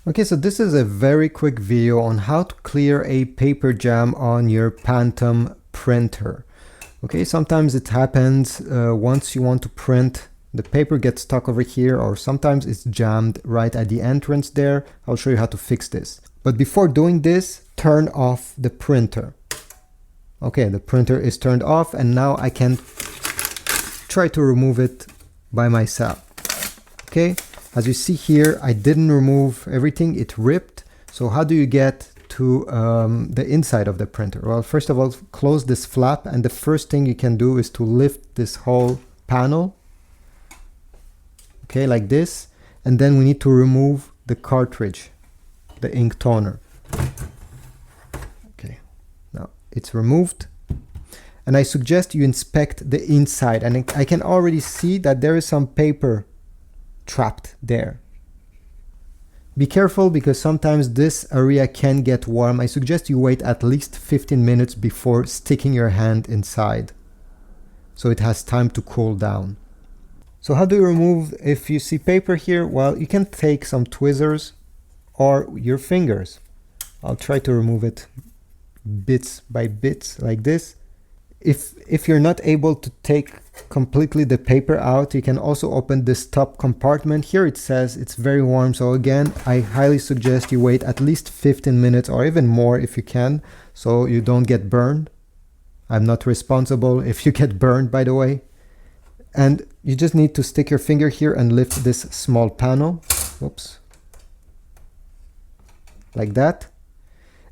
Okay, so this is a very quick video on how to clear a paper jam on your Pantum printer. Okay, sometimes it happens once you want to print, the paper gets stuck over here, or sometimes it's jammed right at the entrance there. I'll show you how to fix this. But before doing this, turn off the printer. Okay, the printer is turned off, and now I can try to remove it by myself. Okay, as you see here, I didn't remove everything, it ripped. So how do you get to the inside of the printer? Well, first of all, close this flap, and the first thing you can do is to lift this whole panel. Okay, like this. And then we need to remove the cartridge, the ink toner. Okay, now it's removed. And I suggest you inspect the inside, and I can already see that there is some paper trapped there. Be careful because sometimes this area can get warm. I suggest you wait at least 15 minutes before sticking your hand inside, so it has time to cool down. So how do you remove, if you see paper here? Well, you can take some tweezers or your fingers. I'll try to remove it bits by bits like this. If you're not able to take completely the paper out, you can also open this top compartment. Here it says it's very warm, so again, I highly suggest you wait at least 15 minutes or even more if you can, so you don't get burned. I'm not responsible if you get burned, by the way. And you just need to stick your finger here and lift this small panel. Whoops. Like that.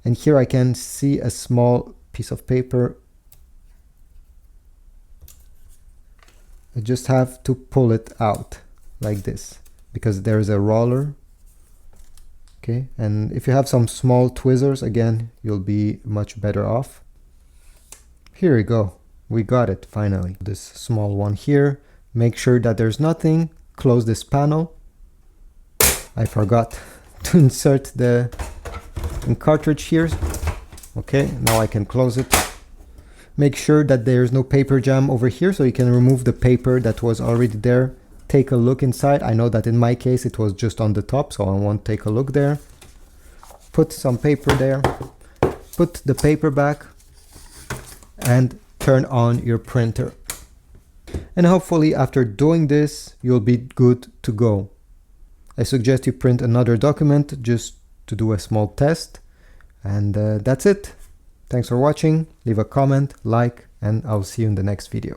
And here I can see a small piece of paper. I just have to pull it out like this because there's a roller. Okay, and if you have some small tweezers, again, you'll be much better off. Here we go. We got it finally. This small one here. Make sure that there's nothing. Close this panel. I forgot to insert the cartridge here. Okay, now I can close it. Make sure that there's no paper jam over here, so you can remove the paper that was already there. Take a look inside. I know that in my case it was just on the top, so I won't take a look there. Put some paper there. Put the paper back and turn on your printer. And hopefully after doing this, you'll be good to go. I suggest you print another document just to do a small test. And that's it. Thanks for watching. Leave a comment, like, and I'll see you in the next video.